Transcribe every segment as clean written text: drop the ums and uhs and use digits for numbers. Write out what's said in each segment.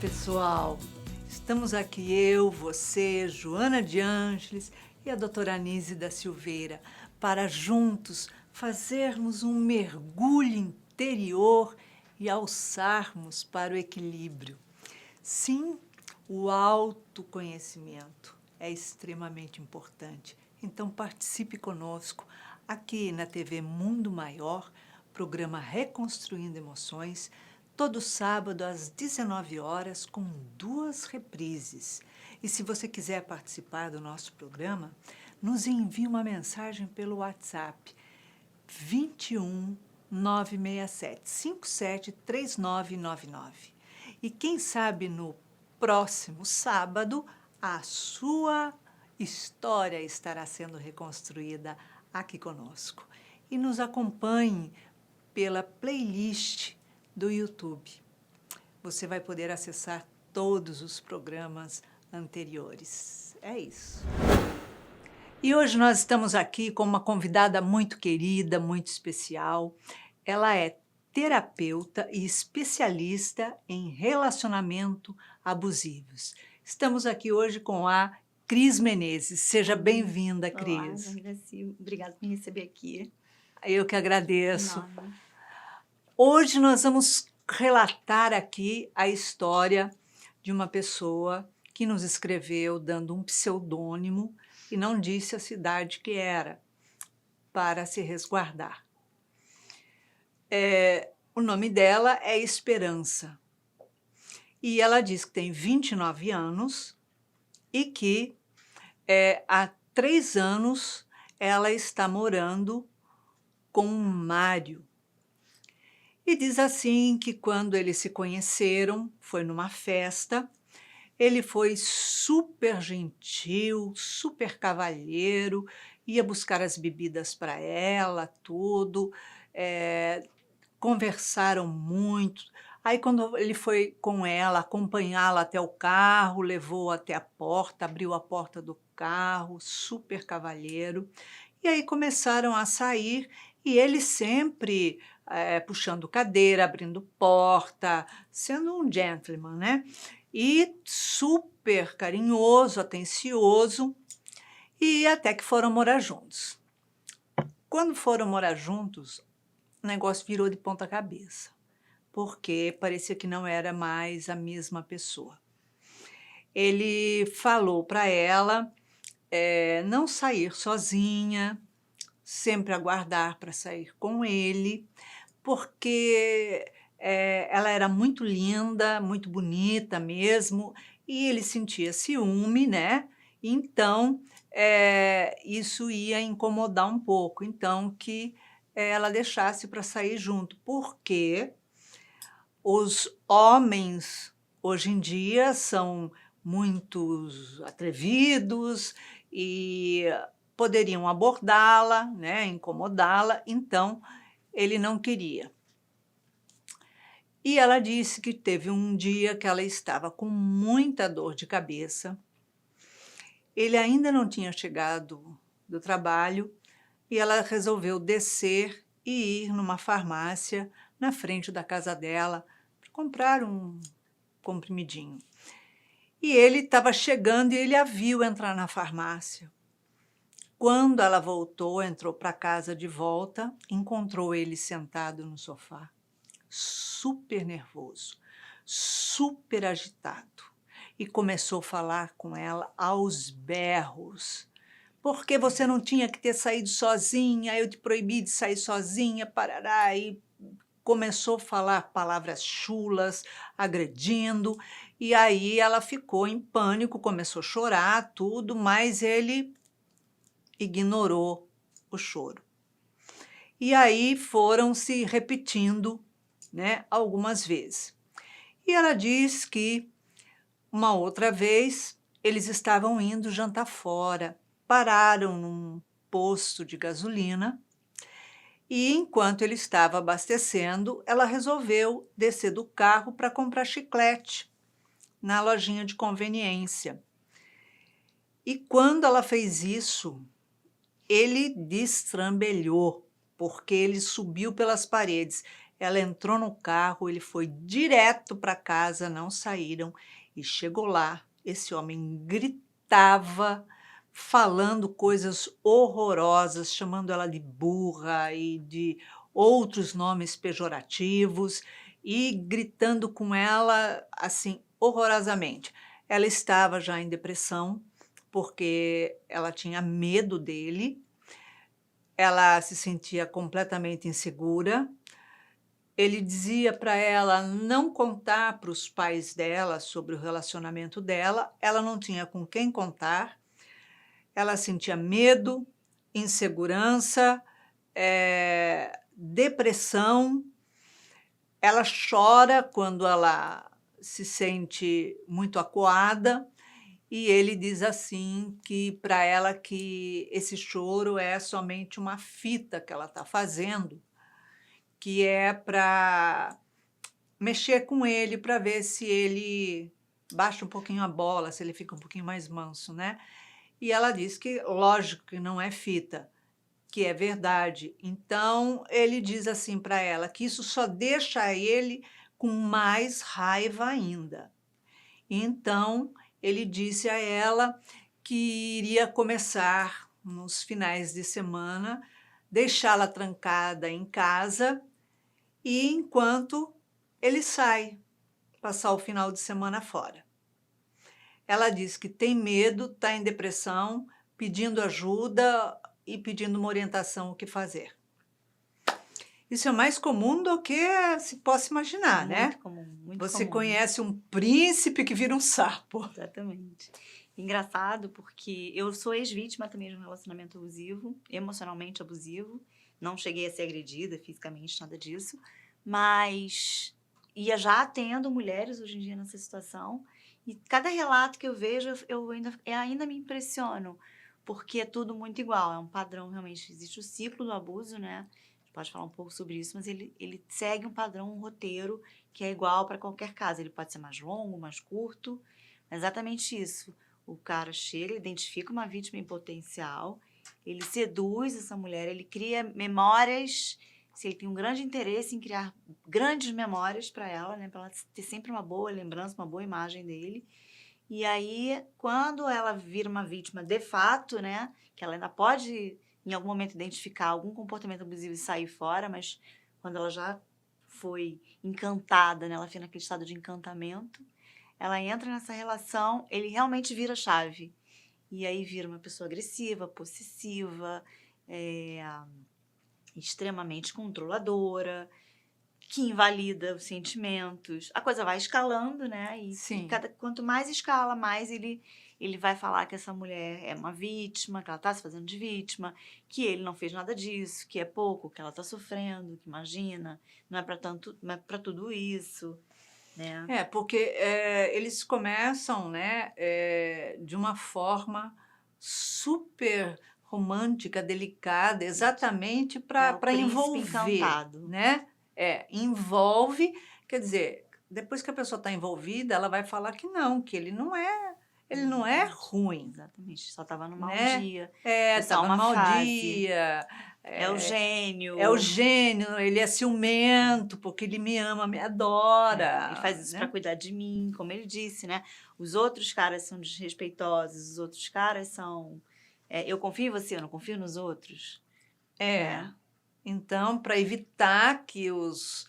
pessoal! Estamos aqui eu, você, Joana de Ângeles e a doutora Anise da Silveira para juntos fazermos um mergulho interior e alçarmos para o equilíbrio. Sim, o autoconhecimento é extremamente importante. Então participe conosco aqui na TV Mundo Maior, programa Reconstruindo Emoções, todo sábado às 19 horas com 2 reprises. E se você quiser participar do nosso programa, nos envie uma mensagem pelo WhatsApp 21 967 57 3999. E quem sabe no próximo sábado a sua história estará sendo reconstruída aqui conosco. E nos acompanhe pela playlist do YouTube. Você vai poder acessar todos os programas anteriores. É isso. E hoje nós estamos aqui com uma convidada muito querida, muito especial. Ela é terapeuta e especialista em relacionamento abusivos. Estamos aqui hoje com a Cris Menezes. Seja bem-vinda, Cris. Olá, Graci. Obrigada por me receber aqui. Eu que agradeço. Enorme. Hoje nós vamos relatar aqui a história de uma pessoa que nos escreveu dando um pseudônimo e não disse a cidade que era, para se resguardar. O nome dela é Esperança. E ela diz que tem 29 anos e que há 3 anos ela está morando com o Mário. E diz assim que quando eles se conheceram, foi numa festa, ele foi super gentil, super cavalheiro, ia buscar as bebidas para ela, tudo, conversaram muito. Aí quando ele foi com ela, acompanhá-la até o carro, levou até a porta, abriu a porta do carro, super cavalheiro. E aí começaram a sair e ele sempre puxando cadeira, abrindo porta, sendo um gentleman, né? E super carinhoso, atencioso, e até que foram morar juntos. Quando foram morar juntos, o negócio virou de ponta cabeça, porque parecia que não era mais a mesma pessoa. Ele falou para ela não sair sozinha, sempre aguardar para sair com ele, porque ela era muito linda, muito bonita mesmo, e ele sentia ciúme, né? Então, isso ia incomodar um pouco. Então, que ela deixasse para sair junto, porque os homens, hoje em dia, são muito atrevidos e poderiam abordá-la, né, incomodá-la, então ele não queria. E ela disse que teve um dia que ela estava com muita dor de cabeça, ele ainda não tinha chegado do trabalho e ela resolveu descer e ir numa farmácia na frente da casa dela para comprar um comprimidinho. E ele estava chegando e ele a viu entrar na farmácia. Quando ela voltou, entrou para casa de volta, encontrou ele sentado no sofá, super nervoso, super agitado, e começou a falar com ela aos berros. Porque você não tinha que ter saído sozinha, eu te proibi de sair sozinha, parará, e começou a falar palavras chulas, agredindo, e aí ela ficou em pânico, começou a chorar, tudo, mas ele ignorou o choro. E aí foram se repetindo, né, algumas vezes. E ela diz que uma outra vez eles estavam indo jantar fora, pararam num posto de gasolina e enquanto ele estava abastecendo, ela resolveu descer do carro para comprar chiclete na lojinha de conveniência. E quando ela fez isso, ele destrambelhou, porque ele subiu pelas paredes. Ela entrou no carro, ele foi direto para casa, não saíram. E chegou lá, esse homem gritava, falando coisas horrorosas, chamando ela de burra e de outros nomes pejorativos e gritando com ela, assim, horrorosamente. Ela estava já em depressão, porque ela tinha medo dele, ela se sentia completamente insegura. Ele dizia para ela não contar para os pais dela sobre o relacionamento dela, ela não tinha com quem contar, ela sentia medo, insegurança, depressão. Ela chora quando ela se sente muito acuada, e ele diz assim que para ela que esse choro é somente uma fita que ela está fazendo, que é para mexer com ele, para ver se ele baixa um pouquinho a bola, se ele fica um pouquinho mais manso, né. E ela diz que lógico que não é fita, que é verdade. Então ele diz assim para ela que isso só deixa ele com mais raiva ainda. Então ele disse a ela que iria começar nos finais de semana, deixá-la trancada em casa e enquanto ele sai, passar o final de semana fora. Ela diz que tem medo, está em depressão, pedindo ajuda e pedindo uma orientação o que fazer. Isso é mais comum do que se possa imaginar, né? Muito comum, muito Você comum. conhece um príncipe que vira um sapo. Exatamente. Engraçado porque eu sou ex-vítima também de um relacionamento abusivo, emocionalmente abusivo. Não cheguei a ser agredida fisicamente, nada disso. Mas ia já atendo mulheres hoje em dia nessa situação. E cada relato que eu vejo, eu ainda me impressiono. Porque é tudo muito igual, é um padrão realmente. Existe o ciclo do abuso, né? A gente pode falar um pouco sobre isso, mas ele segue um padrão, um roteiro que é igual para qualquer caso. Ele pode ser mais longo, mais curto, mas exatamente isso. O cara chega, ele identifica uma vítima em potencial, ele seduz essa mulher, ele cria memórias, se ele tem um grande interesse em criar grandes memórias para ela, né, para ela ter sempre uma boa lembrança, uma boa imagem dele. E aí, quando ela vira uma vítima de fato, né, que ela ainda pode, em algum momento, identificar algum comportamento abusivo e sair fora, mas quando ela já foi encantada, né, ela fica naquele estado de encantamento, ela entra nessa relação, ele realmente vira chave. E aí vira uma pessoa agressiva, possessiva, extremamente controladora, que invalida os sentimentos. A coisa vai escalando, né? E Sim. quanto mais escala, mais ele vai falar que essa mulher é uma vítima, que ela está se fazendo de vítima, que ele não fez nada disso, que é pouco, que ela está sofrendo, que imagina, não é para tanto, não é para tudo isso, né? Porque eles começam, né, de uma forma super romântica, delicada, exatamente É para o para príncipe envolver, encantado. né? Envolve, quer dizer, depois que a pessoa está envolvida, ela vai falar que não, que ele não é ruim, Exatamente, só estava no mau né? dia, foi só Estava no uma mau fase. dia, É o é o gênio. gênio, ele é ciumento, porque ele me ama, me Ele adora, faz isso para né? cuidar de mim, como ele disse, né? Os outros caras são desrespeitosos, os outros caras são. Eu confio em você, eu não confio nos outros. É. Né? Então, para evitar que os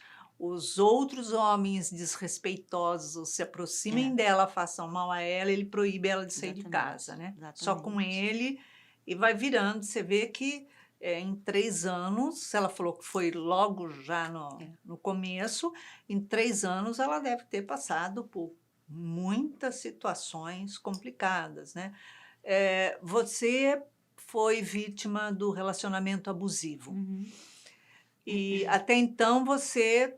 outros homens desrespeitosos se aproximem dela, façam mal a ela, ele proíbe ela de sair de Exatamente. casa, né? Só com Exatamente. ele, e vai virando. Você vê que em 3 anos, ela falou que foi logo já no começo, em 3 anos ela deve ter passado por muitas situações complicadas, né? Você foi vítima do relacionamento abusivo. Uhum. E até então você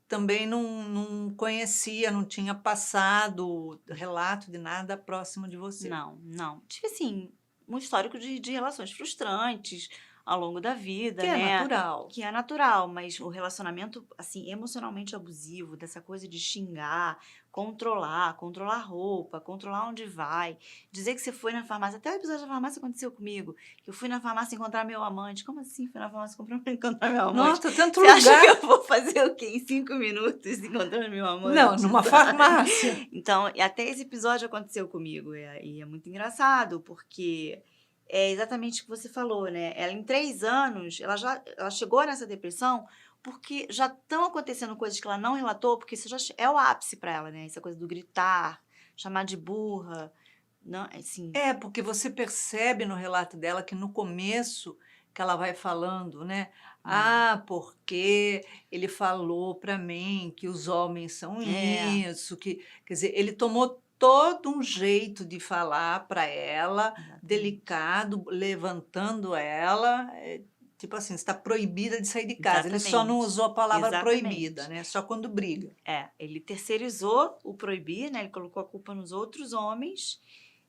também não conhecia, não tinha passado relato de nada próximo de você. Não, não. Tive, assim, um histórico de relações frustrantes, ao longo da vida, Que é né? natural. Que é natural, mas o relacionamento, assim, emocionalmente abusivo, dessa coisa de xingar, controlar roupa, controlar onde vai, dizer que você foi na farmácia, até o episódio da farmácia aconteceu comigo, que eu fui na farmácia encontrar meu amante. Como assim fui na farmácia encontrar meu amante? Nossa, tanto Você acha que lugar. eu vou fazer o quê em 5 minutos encontrando meu Não, amante, numa sabe? farmácia. Então, e até esse episódio aconteceu comigo, e é muito engraçado, porque é exatamente o que você falou, né? Ela, em 3 anos, ela chegou nessa depressão porque já estão acontecendo coisas que ela não relatou, porque isso já é o ápice para ela, né? Essa coisa do gritar, chamar de burra, não, assim, É, porque você percebe no relato dela que no começo que ela vai falando, né? Ah, porque ele falou para mim que os homens são é, isso, que, quer dizer, ele tomou todo um jeito de falar para ela, exatamente, delicado, levantando ela, tipo assim, está proibida de sair de casa. Ele só não exatamente, usou a palavra proibida, exatamente. né? Só quando briga. É, ele terceirizou o proibir, né? Ele colocou a culpa nos outros homens,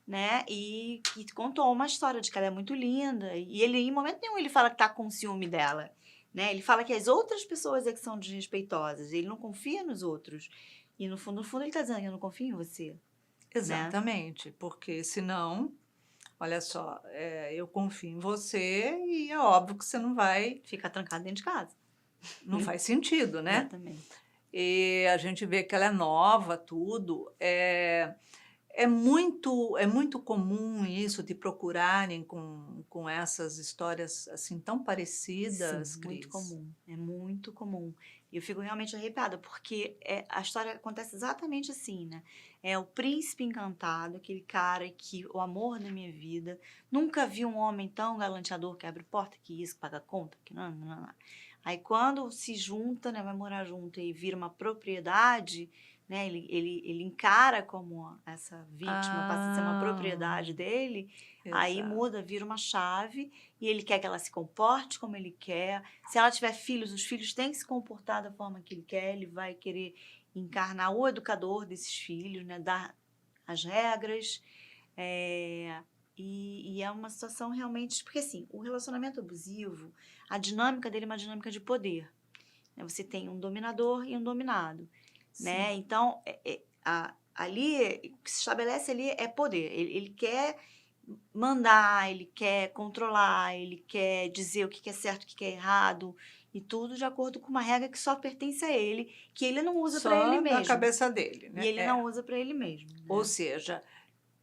né? E contou uma história de que ela é muito linda. E ele, em momento nenhum, ele fala que tá com ciúme dela, né? Ele fala que as outras pessoas é que são desrespeitosas. Ele não confia nos outros. E no fundo, ele tá dizendo que eu não confio em você, né? Exatamente, porque senão, olha só, eu confio em você e é óbvio que você não vai, Fica trancado dentro de casa. não faz sentido, né? Exatamente. E a gente vê que ela é nova, tudo. É muito comum isso de procurarem com essas histórias assim tão Sim, parecidas, muito Cris. comum. É muito comum. E eu fico realmente arrepiada, porque a história acontece exatamente assim, né? É o príncipe encantado, aquele cara que o amor da minha vida. Nunca vi um homem tão galanteador que abre porta, que isso, que paga conta, que não, não, não. Aí quando se junta, né, vai morar junto e vira uma propriedade, né? Ele encara como essa vítima, passa a ser uma Ah, propriedade dele, aí exato. muda, vira uma chave e ele quer que ela se comporte como ele quer. Se ela tiver filhos, os filhos têm que se comportar da forma que ele quer. Ele vai querer encarnar o educador desses filhos, né? Dar as regras. E é uma situação realmente. Porque, assim, o relacionamento abusivo, a dinâmica dele é uma dinâmica de poder, né? Você tem um dominador e um dominado, Sim. né? Então, ali, o que se estabelece ali é poder. Ele quer mandar, ele quer controlar, ele quer dizer o que é certo, o que é errado, e tudo de acordo com uma regra que só pertence a ele, que ele não usa para ele Só da mesmo. cabeça dele, E né? ele não usa para ele mesmo, Ou né? seja,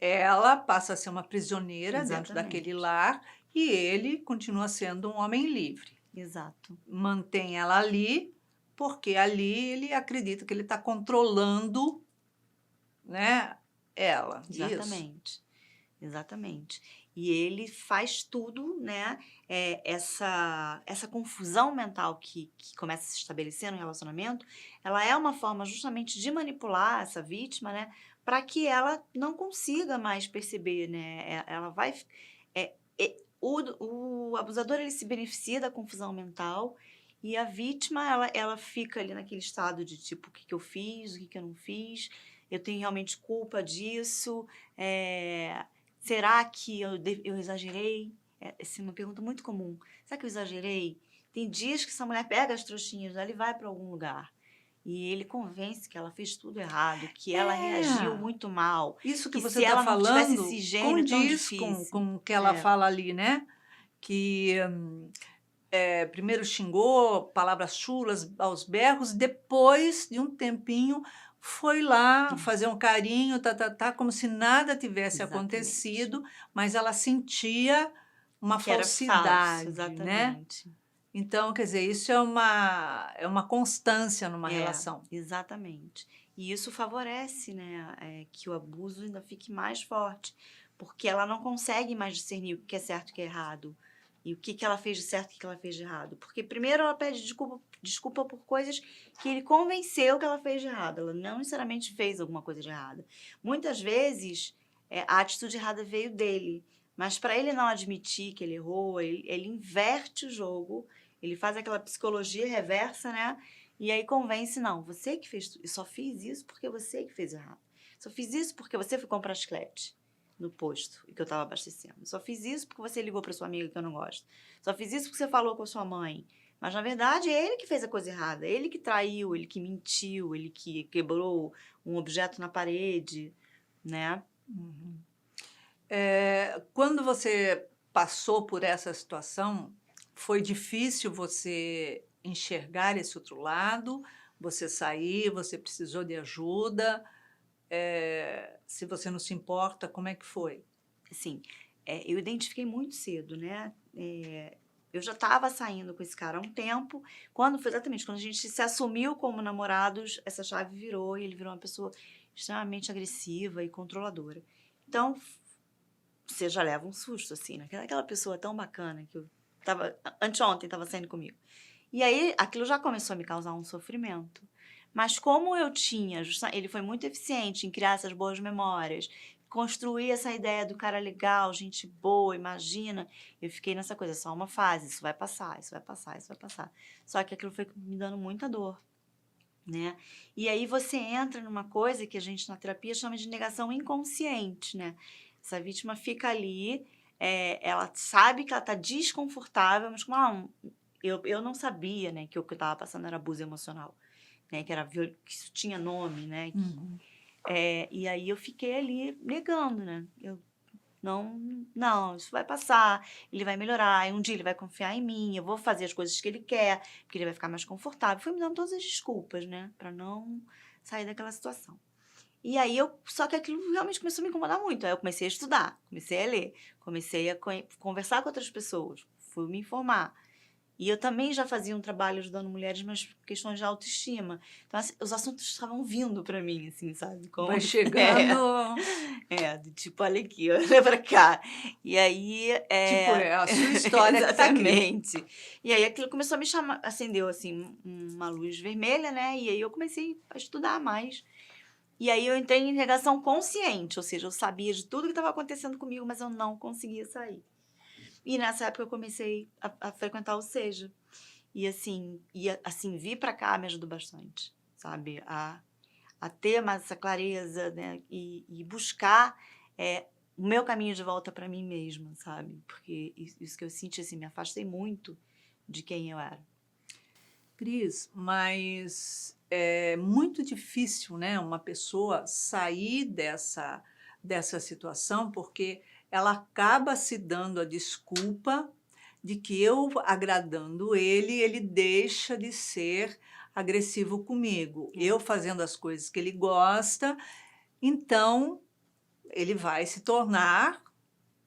ela passa a ser uma prisioneira dentro daquele Exatamente. lar e ele continua sendo um homem livre. Exato. Mantém ela ali, porque ali ele acredita que ele está controlando, né, ela. Isso. Exatamente. Exatamente. E ele faz tudo, né? Essa confusão mental que começa a se estabelecer no relacionamento, ela é uma forma justamente de manipular essa vítima, né? Para que ela não consiga mais perceber, né? Ela vai. O abusador ele se beneficia da confusão mental e a vítima ela fica ali naquele estado de tipo, o que eu fiz, o que eu não fiz, eu tenho realmente culpa disso, será que eu exagerei? Essa é uma pergunta muito comum. Será que eu exagerei? Tem dias que essa mulher pega as trouxinhas dela e vai para algum lugar. E ele convence que ela fez tudo errado, que ela reagiu É, muito mal, isso que que você se está ela não tivesse esse falando gênio tão condiz difícil. com o que ela É, fala ali, né? Que primeiro xingou, palavras chulas aos berros, depois de um tempinho foi lá fazer um carinho, como se nada tivesse exatamente. acontecido, mas ela sentia uma Que era falso, falsidade, né? exatamente. Então, quer dizer, isso é uma constância numa É, relação. exatamente. E isso favorece, né, que o abuso ainda fique mais forte, porque ela não consegue mais discernir o que é certo e o que é errado, e o que ela fez de certo e o que ela fez de errado. Porque primeiro ela pede desculpa por coisas que ele convenceu que ela fez de errado, ela não necessariamente fez alguma coisa de errada. Muitas vezes a atitude errada veio dele, mas para ele não admitir que ele errou, ele inverte o jogo, ele faz aquela psicologia reversa, né? E aí convence, não, você que fez, eu só fiz isso porque você que fez errado. Só fiz isso porque você foi comprar chiclete. no posto e que eu estava abastecendo. Eu só fiz isso porque você ligou para sua amiga que eu não gosto. Só fiz isso porque você falou com a sua mãe. Mas, na verdade, é ele que fez a coisa errada. Ele que traiu, ele que mentiu, ele que quebrou um objeto na parede, né? Uhum. Quando você passou por essa situação, foi difícil você enxergar esse outro lado? Você sair, você precisou de ajuda? Se você não se importa, como é que foi? Assim, eu identifiquei muito cedo, né? Eu já estava saindo com esse cara há um tempo. Exatamente, quando a gente se assumiu como namorados, essa chave virou e ele virou uma pessoa extremamente agressiva e controladora. Então, você já leva um susto, assim, né? Aquela pessoa tão bacana que anteontem estava saindo comigo. E aí, aquilo já começou a me causar um sofrimento. Mas como eu tinha, ele foi muito eficiente em criar essas boas memórias, construir essa ideia do cara legal, gente boa, imagina. Eu fiquei nessa coisa, só uma fase, isso vai passar, isso vai passar, isso vai passar. Só que aquilo foi me dando muita dor, né? E aí você entra numa coisa que a gente na terapia chama de negação inconsciente, né? Essa vítima fica ali, ela sabe que ela está desconfortável, mas como eu não sabia, né, que o que eu estava passando era abuso emocional, né, que isso tinha nome, né? Uhum. E aí eu fiquei ali negando, né? Eu não, isso vai passar, ele vai melhorar, e um dia ele vai confiar em mim, eu vou fazer as coisas que ele quer, porque ele vai ficar mais confortável. Fui me dando todas as desculpas, né, para não sair daquela situação. E aí só que aquilo realmente começou a me incomodar muito. Aí eu comecei a estudar, comecei a ler, comecei a conversar com outras pessoas, fui me informar. E eu também já fazia um trabalho ajudando mulheres, mas questões de autoestima. Então, assim, os assuntos estavam vindo para mim, assim, sabe? Vai É, chegando, do tipo, olha aqui, olha pra cá. E aí, tipo, é a sua história que está aqui. exatamente. E aí aquilo começou a me chamar, acendeu, assim, uma luz vermelha, né? E aí eu comecei a estudar mais. E aí eu entrei em negação consciente, ou seja, eu sabia de tudo que estava acontecendo comigo, mas eu não conseguia sair. E nessa época eu comecei a frequentar o Seja. E assim, vir para cá me ajudou bastante, sabe? A ter mais essa clareza, né? E buscar o meu caminho de volta para mim mesma, sabe? Porque isso que eu senti, assim, me afastei muito de quem eu era. Cris, mas é muito difícil, né, uma pessoa sair dessa situação, porque ela acaba se dando a desculpa de que eu agradando ele deixa de ser agressivo comigo. É. Eu fazendo as coisas que ele gosta, então ele vai se tornar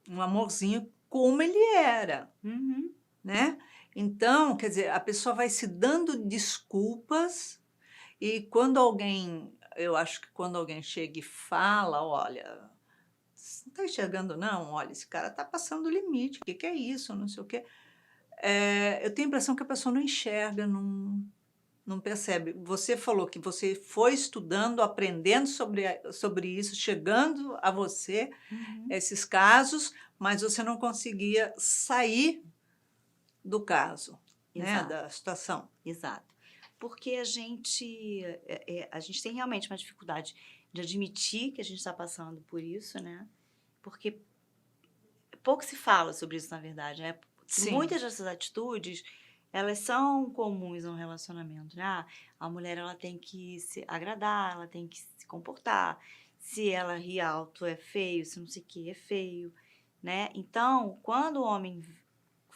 um amorzinho como ele era, Uhum. né? Então, quer dizer, a pessoa vai se dando desculpas e eu acho que quando alguém chega e fala, olha, você não está enxergando não? Olha, esse cara está passando o limite, o que que é isso? Não sei o quê. Eu tenho a impressão que a pessoa não enxerga, não percebe. Você falou que você foi estudando, aprendendo sobre isso, chegando a você, Uhum. esses casos, mas você não conseguia sair do caso, né, Exato, da situação. exato. Porque a gente tem realmente uma dificuldade de admitir que a gente está passando por isso, né? Porque pouco se fala sobre isso, na verdade, né? Sim. Muitas dessas atitudes, elas são comuns a um relacionamento, né? A mulher, ela tem que se agradar, ela tem que se comportar. Se ela ri alto, é feio, se não sei o que, é feio, né? Então, quando o homem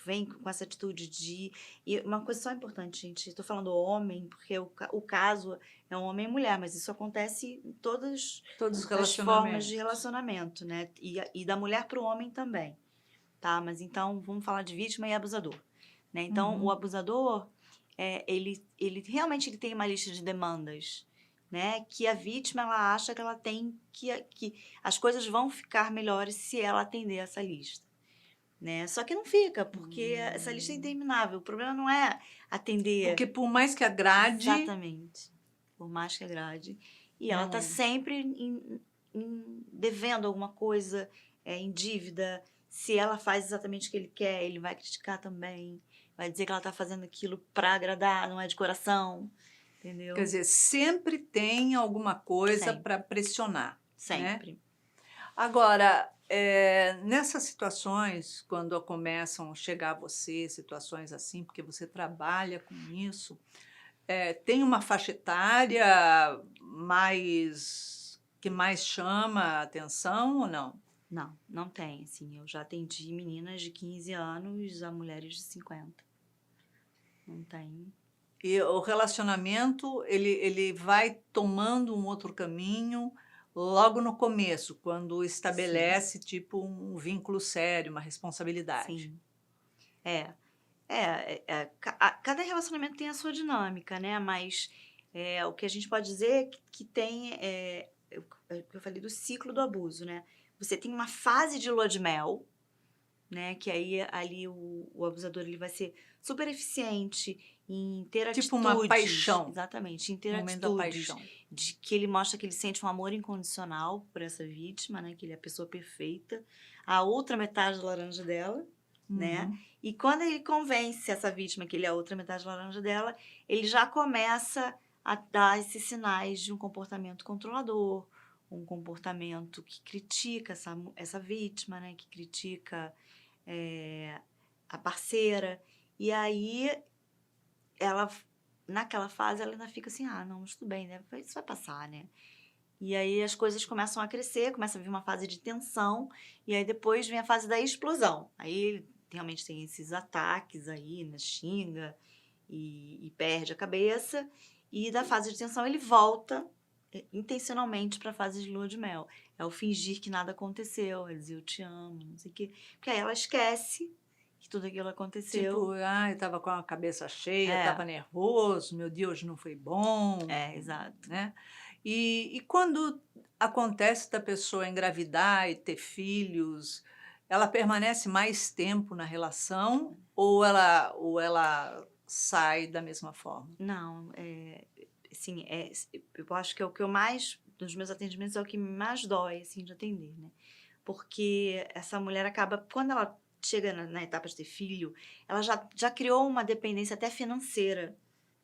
vem com essa atitude de... E uma coisa só importante, gente, estou falando homem, porque o caso é um homem e mulher, mas isso acontece em todas Todos os as formas de relacionamentos. relacionamento, né? E da mulher para o homem também, tá? Mas então, vamos falar de vítima e abusador, né? Então, o abusador, ele realmente ele tem uma lista de demandas, né? Que a vítima, ela acha que ela tem que as coisas vão ficar melhores se ela atender essa lista, né? Só que não fica, porque essa lista é interminável. O problema não é atender Porque por mais que agrade, exatamente, por mais que agrade. E ela está não. sempre devendo alguma coisa, em dívida. Se ela faz exatamente o que ele quer, ele vai criticar também. Vai dizer que ela está fazendo aquilo para agradar, não é de coração. Entendeu? Quer dizer, sempre tem alguma coisa Sempre. para pressionar, né? Sempre. Agora, nessas situações, quando começam a chegar a você situações assim, porque você trabalha com isso, tem uma faixa etária que mais chama a atenção ou não? Não, não tem, assim, eu já atendi meninas de 15 anos a mulheres de 50. Não tem. E o relacionamento, ele vai tomando um outro caminho logo no começo, quando Sim, estabelece, tipo, um vínculo sério, uma responsabilidade. sim. É. Cada relacionamento tem a sua dinâmica, né? Mas o que a gente pode dizer é que tem, eu falei do ciclo do abuso, né? Você tem uma fase de lua de mel, né? Que aí ali o abusador ele vai ser super eficiente em ter Tipo uma atitudes, paixão, exatamente, em ter um momento da atitudes paixão. de que ele mostra que ele sente um amor incondicional por essa vítima, né? Que ele é a pessoa perfeita, a outra metade da laranja dela, né? Uhum. E quando ele convence essa vítima que ele é a outra metade da laranja dela, ele já começa a dar esses sinais de um comportamento controlador, um comportamento que critica essa vítima, né? Que critica a parceira. E aí, ela, naquela fase, ela ainda fica assim: ah, não, mas tudo bem, né? Isso vai passar, né? E aí as coisas começam a crescer, começa a vir uma fase de tensão, e aí depois vem a fase da explosão. Aí ele realmente tem esses ataques aí, né? Xinga e perde a cabeça. E da fase de tensão ele volta intencionalmente para a fase de lua de mel. É o fingir que nada aconteceu, é dizer eu te amo, não sei o quê. Porque aí ela esquece que tudo aquilo Tipo, aconteceu. ai, estava com a cabeça cheia, estava É, nervoso, meu dia hoje não foi bom, exato. né? E quando acontece da pessoa engravidar e ter filhos, ela permanece mais tempo na relação ou ela sai da mesma forma? Não, assim, eu acho que é o que eu mais, dos meus atendimentos, é o que mais dói, assim, de atender, né? Porque essa mulher acaba, quando ela chega na etapa de ter filho, ela já criou uma dependência até financeira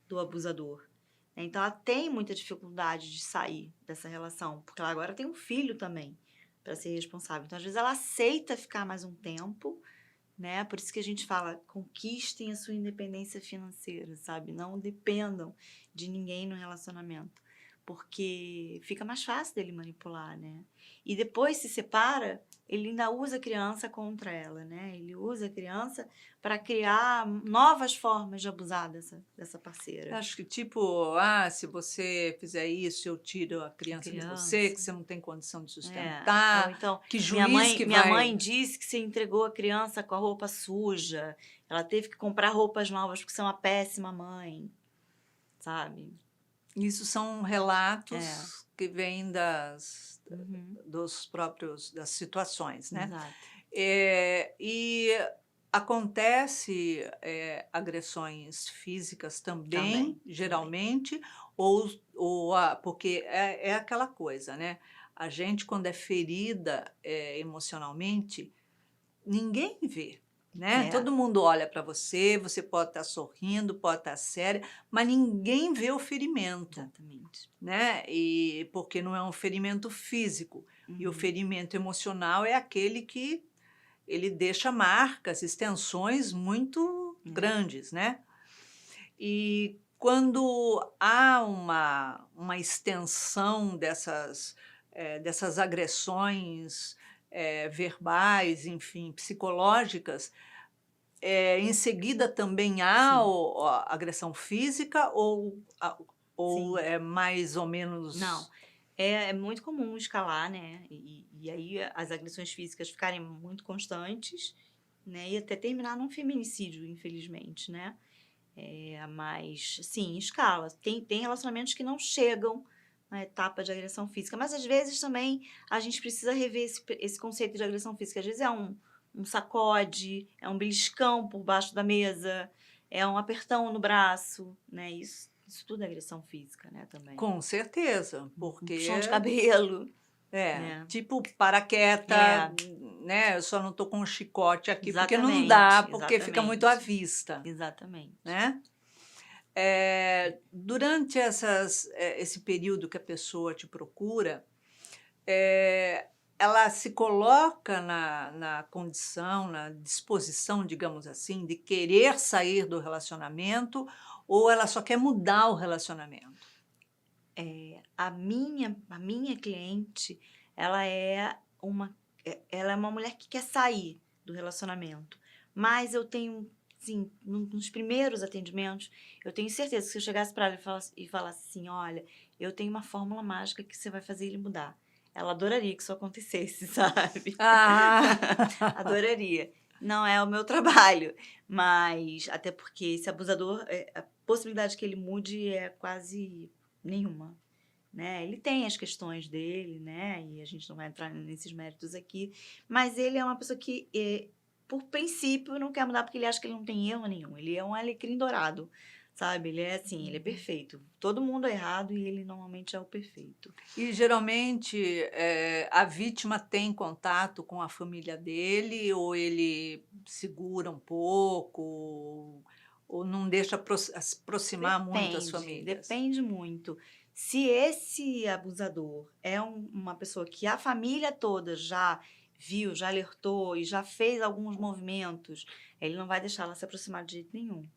do abusador, né? Então ela tem muita dificuldade de sair dessa relação, porque ela agora tem um filho também para ser responsável. Então, às vezes, ela aceita ficar mais um tempo, né? Por isso que a gente fala, conquistem a sua independência financeira, sabe? Não dependam de ninguém no relacionamento, porque fica mais fácil dele manipular, né? E depois se separa, ele ainda usa a criança contra ela, né? Ele usa a criança para criar novas formas de abusar dessa parceira. Acho que tipo, se você fizer isso, eu tiro a A criança de você, que criança. você não tem condição de Ou sustentar, então, que minha juiz mãe, que minha vai. mãe disse que você entregou a criança com a roupa suja. Ela teve que comprar roupas novas porque você é uma péssima mãe, sabe? Isso são É. relatos que vêm Uhum. das situações, né? Exato. E acontece agressões físicas também, Também, também. geralmente, porque é aquela coisa, né? A gente, quando é ferida emocionalmente, ninguém vê, né? É, Todo mundo olha para você, você pode estar sorrindo, pode estar séria, mas ninguém vê o ferimento, exatamente. né? E porque não é um ferimento físico. E o Uhum. ferimento emocional é aquele que ele deixa marcas, extensões muito É. grandes, né? E quando há uma extensão dessas agressões verbais, enfim, psicológicas, em seguida também há Sim, a agressão física ou sim. é mais ou Não, menos. é muito comum escalar, né? E aí as agressões físicas ficarem muito constantes, né? E até terminar num feminicídio, infelizmente, né? Mas, sim, escala. Tem relacionamentos que não chegam na etapa de agressão física, mas às vezes também a gente precisa rever esse conceito de agressão física. Às vezes é um sacode, é um beliscão por baixo da mesa, é um apertão no braço, né? Isso tudo é agressão física, né, também. Com certeza, Um puxão de porque cabelo, é, né? tipo, para quieta, É, né? Eu só não tô com um chicote aqui, porque não dá, exatamente, porque fica muito à exatamente, vista, exatamente. né? Durante esse período que a pessoa te procura, ela se coloca na condição, na disposição, digamos assim, de querer sair do relacionamento ou ela só quer mudar o relacionamento? A minha cliente, ela é ela é uma mulher que quer sair do relacionamento. Mas eu tenho, sim, nos primeiros atendimentos, eu tenho certeza que se eu chegasse para ela e falasse assim, olha, eu tenho uma fórmula mágica que você vai fazer ele mudar. Ela adoraria que isso acontecesse, sabe? Ah, Adoraria. Não é o meu trabalho, mas até porque esse abusador, a possibilidade que ele mude é quase nenhuma, né? Ele tem as questões dele, né? E a gente não vai entrar nesses méritos aqui, mas ele é uma pessoa que, por princípio, não quer mudar porque ele acha que ele não tem erro nenhum. Ele é um alecrim dourado, sabe? Ele é assim, ele é perfeito. Todo mundo é errado e ele normalmente é o perfeito. e geralmente a vítima tem contato com a família dele ou ele segura um pouco ou não deixa se aproximar muito as Depende, famílias? depende muito. Se esse abusador é uma pessoa que a família toda já viu, já alertou e já fez alguns movimentos, ele não vai deixar ela se aproximar de jeito nenhum.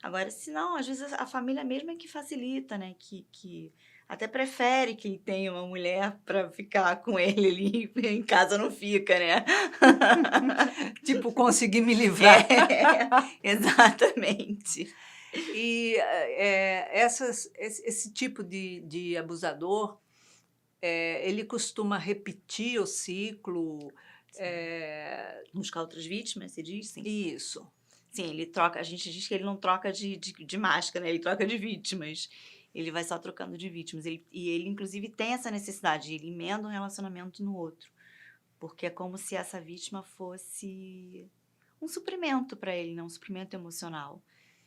Agora, se não, às vezes a família mesmo é que facilita, né? Que até prefere que ele tenha uma mulher para ficar com ele ali em casa não fica, né? Tipo, consegui me livrar. Exatamente. E esse tipo de abusador, ele costuma repetir o ciclo. Buscar outras vítimas, você diz? Sim. Isso. Sim, ele troca. A gente diz que ele não troca de máscara, né? Ele troca de vítimas. Ele vai só trocando de vítimas. E ele, inclusive, tem essa necessidade. Ele emenda um relacionamento no outro. Porque é como se essa vítima fosse um suprimento para ele, né? Um suprimento emocional.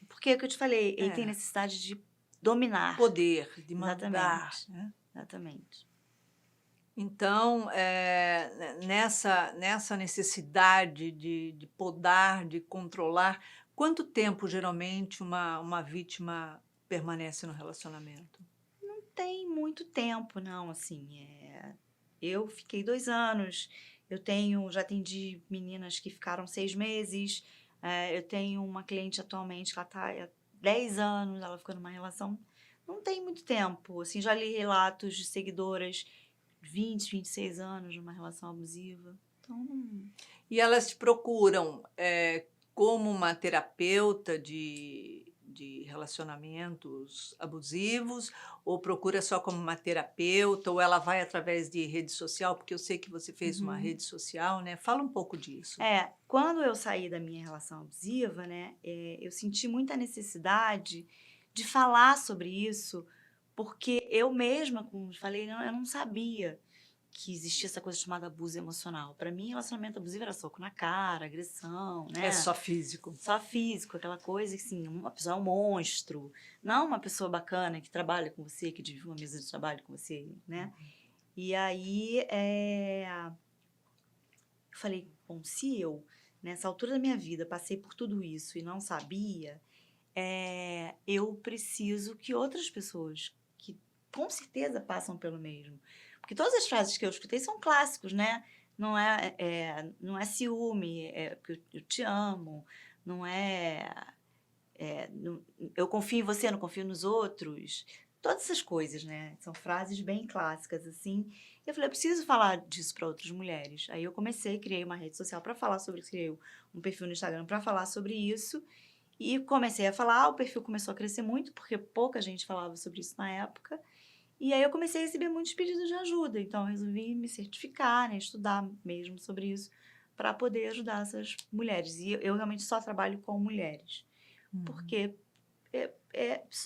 Porque é o que eu te falei, ele tem necessidade de dominar. Poder, de mandar. Exatamente. Né? Exatamente. Então, nessa necessidade de podar, de controlar, quanto tempo geralmente uma vítima permanece no relacionamento? Não tem muito tempo, não, assim, eu fiquei 2 anos, já atendi meninas que ficaram 6 meses, eu tenho uma cliente atualmente que ela tá há 10 anos, ela ficou numa relação não tem muito tempo, assim, já li relatos de seguidoras 26 anos numa relação abusiva, então não. E elas te procuram como uma terapeuta de relacionamentos abusivos, ou procura só como uma terapeuta, ou ela vai através de rede social, porque eu sei que você fez uma rede social, né? Fala um pouco disso. Quando eu saí da minha relação abusiva, né, eu senti muita necessidade de falar sobre isso, porque eu mesma, como eu falei, eu não sabia que existia essa coisa chamada abuso emocional. Para mim, relacionamento abusivo era soco na cara, agressão, né? É só físico. Só físico, aquela coisa que, assim, uma pessoa é um monstro, não uma pessoa bacana que trabalha com você, que divide uma mesa de trabalho com você, né? E aí, eu falei, bom, se eu, nessa altura da minha vida, passei por tudo isso e não sabia, eu preciso que outras pessoas, que com certeza passam pelo mesmo, porque todas as frases que eu escutei são clássicos, né? Não é ciúme, é porque eu te amo, não é, eu confio em você, não confio nos outros. Todas essas coisas, né? São frases bem clássicas, assim. Eu falei, eu preciso falar disso para outras mulheres. Aí eu criei uma rede social para falar sobre isso, criei um perfil no Instagram para falar sobre isso. E comecei a falar, o perfil começou a crescer muito, porque pouca gente falava sobre isso na época. E aí eu comecei a receber muitos pedidos de ajuda. Então eu resolvi me certificar, né, estudar mesmo sobre isso, para poder ajudar essas mulheres. E eu realmente só trabalho com mulheres. Porque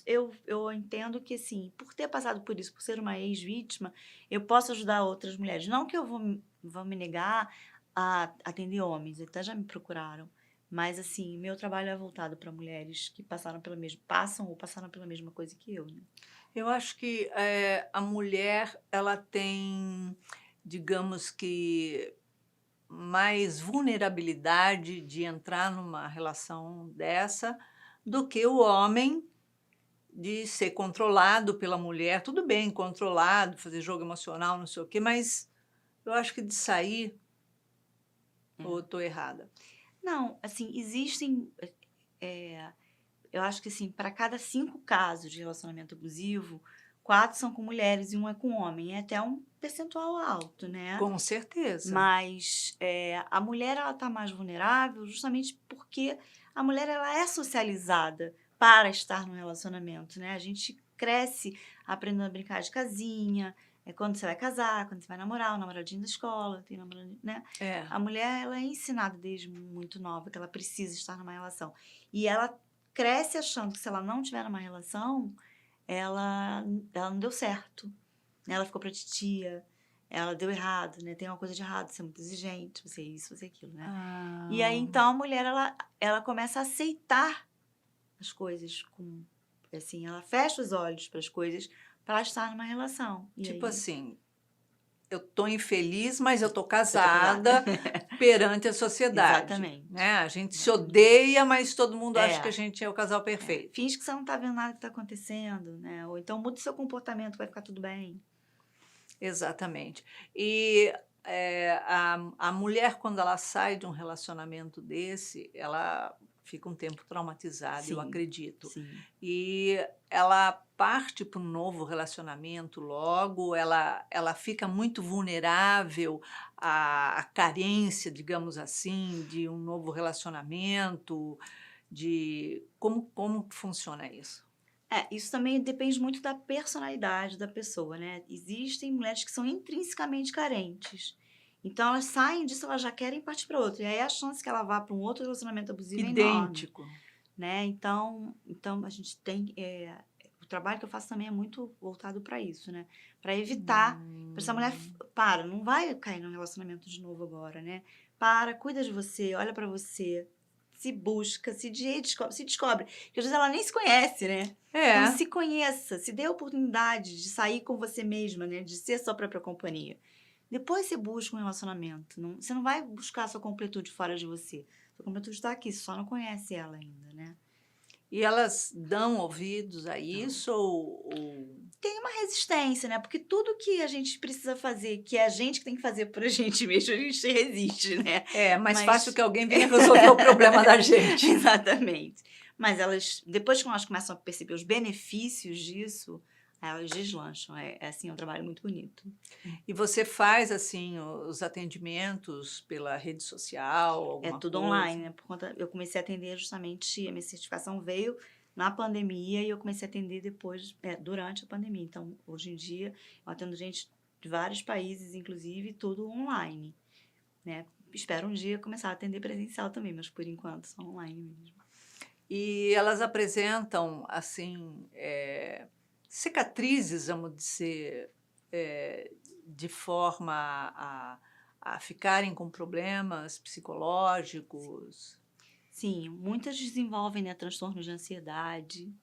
eu entendo que, assim, por ter passado por isso, por ser uma ex-vítima, eu posso ajudar outras mulheres. Não que eu vou me negar a atender homens, até já me procuraram. Mas, assim, meu trabalho é voltado para mulheres que passam ou passaram pela mesma coisa que eu, né? Eu acho que a mulher ela tem, digamos que, mais vulnerabilidade de entrar numa relação dessa do que o homem de ser controlado pela mulher. Tudo bem, controlado, fazer jogo emocional, não sei o quê, mas Eu acho que de sair, É. ou eu tô errada? Não, assim, existem. é, eu acho que, assim, para cada 5 casos de relacionamento abusivo, 4 são com mulheres e 1 é com homem. É até um percentual alto, né? Com certeza. Mas a mulher, ela tá mais vulnerável justamente porque a mulher, ela é socializada para estar no relacionamento, né? A gente cresce aprendendo a brincar de casinha, quando você vai casar, quando você vai namorar, o namoradinho da escola, tem namoradinho, né? É. A mulher, ela é ensinada desde muito nova que ela precisa estar numa relação. E ela cresce achando que se ela não tiver numa relação, ela não deu certo, né? Ela ficou pra titia, ela deu errado, né? Tem uma coisa de errado, você é muito exigente, você é isso, você é aquilo, né? E aí, Ah, então, a mulher, ela começa a aceitar as coisas com, assim, ela fecha os olhos para as coisas para estar numa relação. E tipo aí, assim, eu tô infeliz, mas eu tô você tá casada. casada perante a sociedade, Exatamente. né? A gente se Exatamente. odeia, mas todo mundo acha que a É, gente é o casal perfeito. finge que você não tá vendo nada que tá acontecendo, né? Ou então muda o seu comportamento, vai ficar tudo bem. Exatamente. E a mulher, quando ela sai de um relacionamento desse, ela fica um tempo traumatizada, eu Sim, acredito. sim. E ela parte para um novo relacionamento logo, ela fica muito vulnerável à carência, digamos assim, de um novo relacionamento, de como que funciona isso? Isso também depende muito da personalidade da pessoa, né? Existem mulheres que são intrinsecamente carentes. Então, elas saem disso, elas já querem partir para outro. E aí, a chance que ela vá para um outro relacionamento abusivo é enorme, Idêntico. né? Então a gente tem... o trabalho que eu faço também é muito voltado para isso, né? Para evitar, para essa mulher... Para, não vai cair num relacionamento de novo agora, né? Para, cuida de você, olha para você, se busca, se descobre. Porque às vezes ela nem se conhece, né? Então, É. se conheça, se dê a oportunidade de sair com você mesma, né? De ser sua própria companhia. Depois você busca um relacionamento. Você não vai buscar a sua completude fora de você. Sua completude está aqui, você só não conhece ela ainda, né? E elas dão ouvidos a Então, isso ou tem uma resistência, né? Porque tudo que a gente precisa fazer, que é a gente que tem que fazer por a gente mesmo, a gente resiste, né? é mais fácil Mas que alguém venha resolver o problema da gente. exatamente. Mas elas, depois que elas começam a perceber os benefícios disso, aí elas deslancham. Assim, é um trabalho muito bonito. E você faz assim os atendimentos pela rede social, É alguma tudo coisa? online, né? Por conta, eu comecei a atender justamente, a minha certificação veio na pandemia e eu comecei a atender depois, durante a pandemia. Então, hoje em dia, eu atendo gente de vários países, inclusive, tudo online, né? Espero um dia começar a atender presencial também, mas por enquanto só online mesmo. E elas apresentam assim cicatrizes, vamos dizer, de forma a ficarem com problemas psicológicos. Sim, muitas desenvolvem, né, transtornos de ansiedade,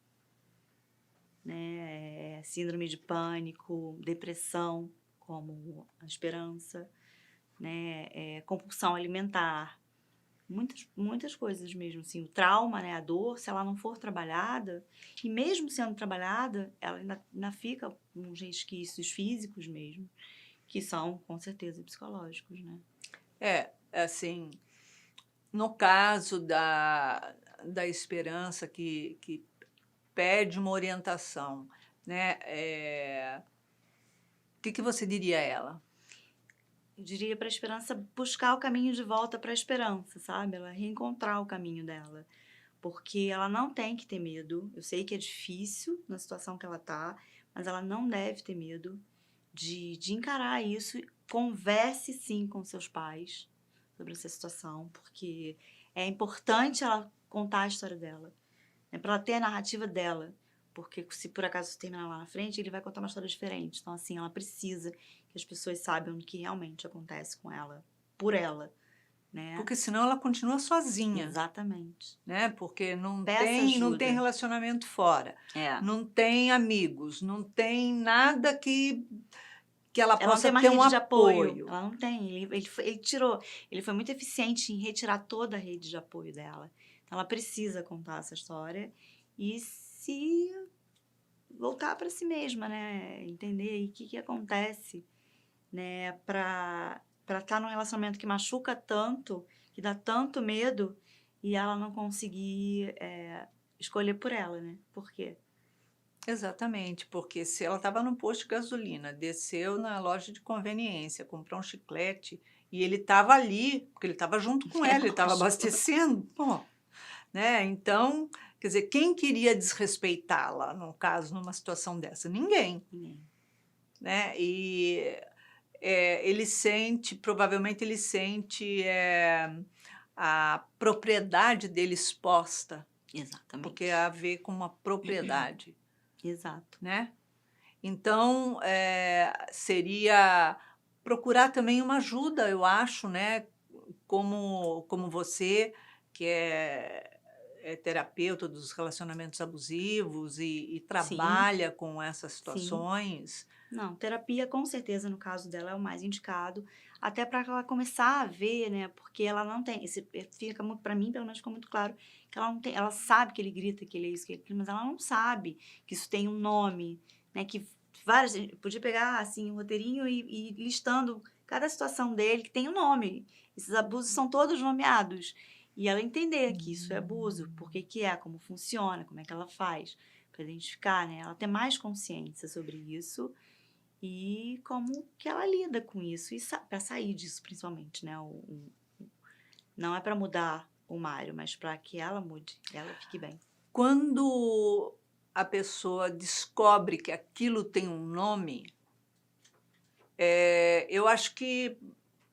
né, síndrome de pânico, depressão, como a esperança, né, compulsão alimentar, muitas coisas mesmo, assim, o trauma, né, a dor, se ela não for trabalhada, e mesmo sendo trabalhada, ela ainda fica com uns resquícios físicos mesmo, que são, com certeza, psicológicos, né. Assim, no caso da esperança que pede uma orientação, né, o que que você diria a ela? Eu diria para a esperança buscar o caminho de volta para a esperança, sabe? Ela reencontrar o caminho dela. Porque ela não tem que ter medo. Eu sei que é difícil na situação que ela tá, mas ela não deve ter medo de encarar isso. Converse sim com seus pais sobre essa situação, porque é importante ela contar a história dela, né? Para ela ter a narrativa dela. Porque se por acaso isso terminar lá na frente, ele vai contar uma história diferente. Então, assim, ela precisa que as pessoas saibam o que realmente acontece com ela, por ela, né? Porque senão ela continua sozinha, Exatamente. né? Porque Peça não tem ajuda. relacionamento fora, É. não tem amigos, não tem nada que ela Ela não possa tem uma ter um rede de apoio. apoio. Ela não tem. Ele tirou. Ele foi muito eficiente em retirar toda a rede de apoio dela. Então, ela precisa contar essa história e se voltar para si mesma, né? Entender aí o que acontece, né, para estar num relacionamento que machuca tanto, que dá tanto medo, e ela não conseguir escolher por ela, né? Por quê? Exatamente, porque se ela estava no posto de gasolina, desceu na loja de conveniência, comprou um chiclete e ele estava ali, porque ele estava junto com É ela, ele estava lógico. abastecendo, pô, né? Então, quer dizer, quem queria desrespeitá-la, no caso, numa situação dessa? Ninguém, Ninguém. né? E provavelmente ele sente a propriedade dele exposta, porque Exatamente. é a ver com uma propriedade, Exato. né? Então, seria procurar também uma ajuda, eu acho, né? Como você, que é terapeuta dos relacionamentos abusivos e Sim, trabalha com essas sim. situações. Não, terapia com certeza no caso dela é o mais indicado, até para ela começar a ver, né, porque ela não tem fica muito para mim, pelo menos ficou muito claro, que ela não tem ela sabe que ele grita, que ele é isso, que é aquilo, mas ela não sabe que isso tem um nome, né, que várias podia pegar, assim, um roteirinho e ir listando cada situação dele que tem um nome. Esses abusos são todos nomeados. E ela entender que isso é abuso, por que que é, como funciona, como é que ela faz, para identificar, né, ela ter mais consciência sobre isso e como que ela lida com isso e para sair disso principalmente, né, não é para mudar o Mário, mas para que ela mude, ela fique bem. Quando a pessoa descobre que aquilo tem um nome, eu acho que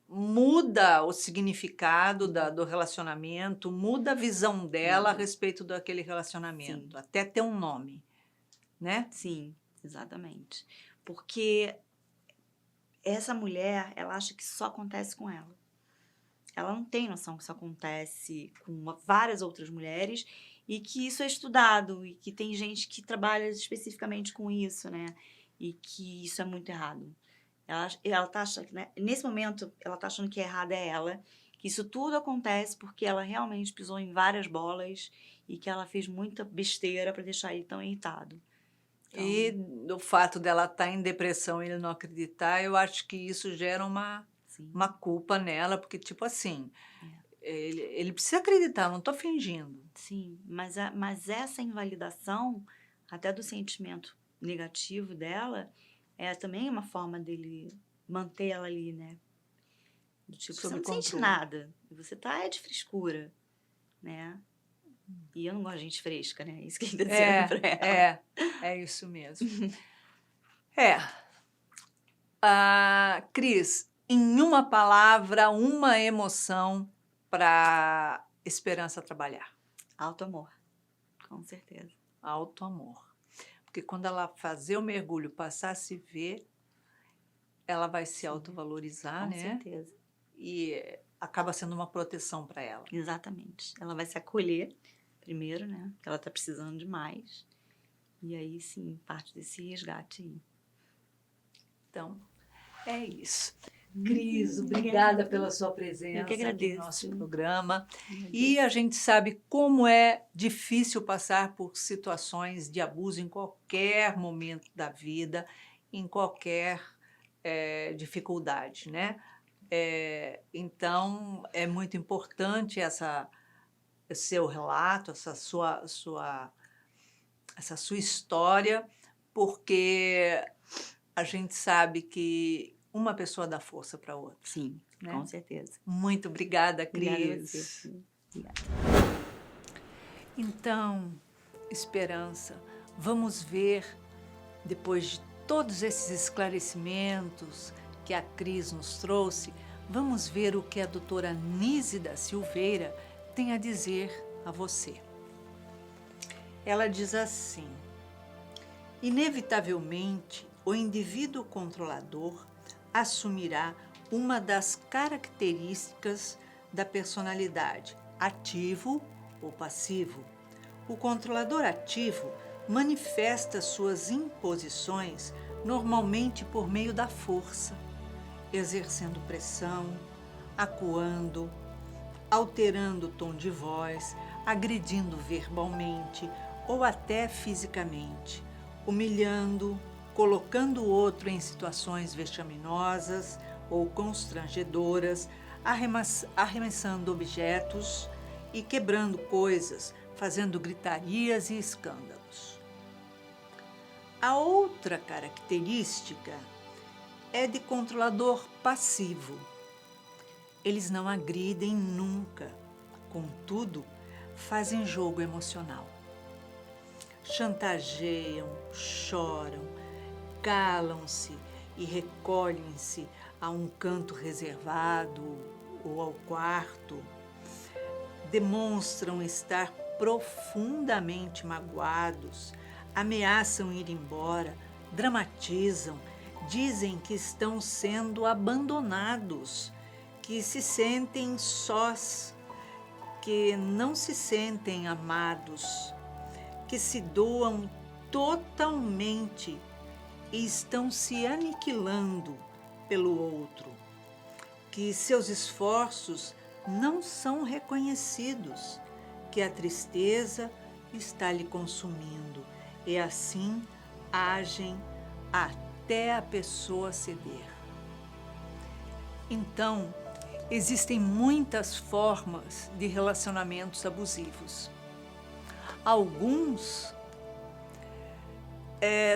muda o significado do relacionamento, muda a visão dela a Muda. respeito daquele Sim, relacionamento, até ter um nome, né? sim, exatamente. Porque essa mulher, ela acha que isso só acontece com ela. Ela não tem noção que isso acontece com várias outras mulheres e que isso é estudado e que tem gente que trabalha especificamente com isso, né? E que isso é muito errado. Ela tá achando, né? Nesse momento, ela tá achando que errada é ela, que isso tudo acontece porque ela realmente pisou em várias bolas e que ela fez muita besteira para deixar ele tão irritado. E Então, do fato dela estar em depressão e ele não acreditar, eu acho que isso gera uma sim, culpa nela, porque, tipo assim, é, ele precisa acreditar, eu não estou fingindo. sim, mas essa invalidação, até do sentimento negativo dela, é também uma forma dele manter ela ali, né? Do tipo, você Sob não sente controle. nada, você tá de frescura, né? E eu não gosto de gente fresca, né? Isso que ele tá dizendo É, pra ela. é isso mesmo. É. Cris, em uma palavra, uma emoção para Esperança trabalhar. Alto amor, com certeza. Alto amor. Porque quando ela fazer o mergulho, passar a se ver, ela vai se Sim, autovalorizar, com né? certeza. E acaba sendo uma proteção para ela. Exatamente. Ela vai se acolher primeiro, né? Que ela tá precisando demais. E aí sim, parte desse resgate aí. Então, é isso. Cris, obrigada pela sua Eu que presença aqui no nosso agradeço. programa. E Agradeço. a gente sabe como é difícil passar por situações de abuso em qualquer momento da vida, em qualquer dificuldade, né? Então, é muito importante esse seu relato, essa sua história, porque a gente sabe que uma pessoa dá força para outra, Sim, né? com certeza. Muito obrigada, Obrigada a você. Cris. Obrigada. Então, Esperança, vamos ver, depois de todos esses esclarecimentos que a Cris nos trouxe, vamos ver o que a doutora Nízida Silveira tem a dizer a você. Ela diz assim: inevitavelmente, o indivíduo controlador assumirá uma das características da personalidade, ativo ou passivo. O controlador ativo manifesta suas imposições normalmente por meio da força, exercendo pressão, acuando, alterando o tom de voz, agredindo verbalmente ou até fisicamente, humilhando, colocando o outro em situações vexaminosas ou constrangedoras, arremessando objetos e quebrando coisas, fazendo gritarias e escândalos. A outra característica é de controlador passivo. Eles não agridem nunca, contudo, fazem jogo emocional. Chantageiam, choram, calam-se e recolhem-se a um canto reservado ou ao quarto. Demonstram estar profundamente magoados, ameaçam ir embora, dramatizam, dizem que estão sendo abandonados, que se sentem sós, que não se sentem amados, que se doam totalmente e estão se aniquilando pelo outro, que seus esforços não são reconhecidos, que a tristeza está lhe consumindo e assim agem até a pessoa ceder. Então, existem muitas formas de relacionamentos abusivos. Alguns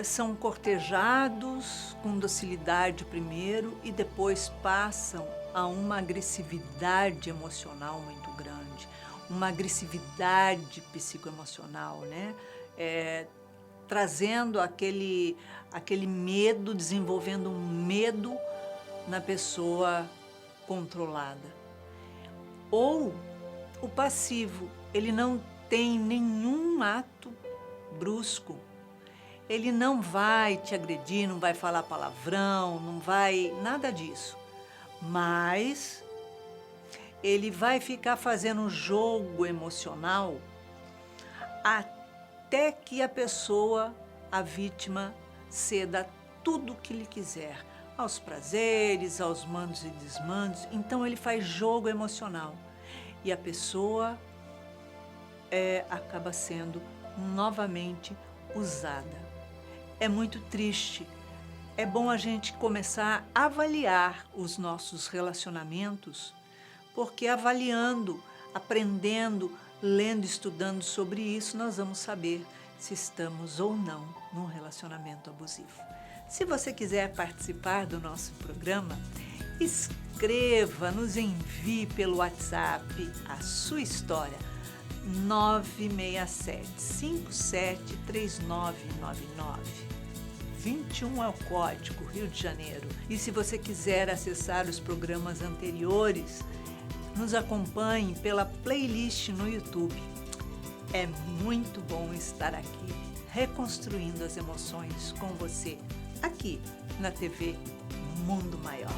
são cortejados com docilidade primeiro e depois passam a uma agressividade emocional muito grande, uma agressividade psicoemocional, né? Trazendo aquele medo, desenvolvendo um medo na pessoa controlada. Ou o passivo, ele não tem nenhum ato brusco. Ele não vai te agredir, não vai falar palavrão, não vai nada disso. Mas ele vai ficar fazendo um jogo emocional até que a pessoa, a vítima, ceda tudo o que lhe quiser, aos prazeres, aos mandos e desmandos. Então ele faz jogo emocional e a pessoa acaba sendo novamente usada. É muito triste. É bom a gente começar a avaliar os nossos relacionamentos, porque avaliando, aprendendo, lendo, estudando sobre isso, nós vamos saber se estamos ou não num relacionamento abusivo. Se você quiser participar do nosso programa, escreva, nos envie pelo WhatsApp a sua história. 967-573999. 21 é o código, Rio de Janeiro. E se você quiser acessar os programas anteriores, nos acompanhe pela playlist no YouTube. É muito bom estar aqui, reconstruindo as emoções com você, aqui na TV Mundo Maior.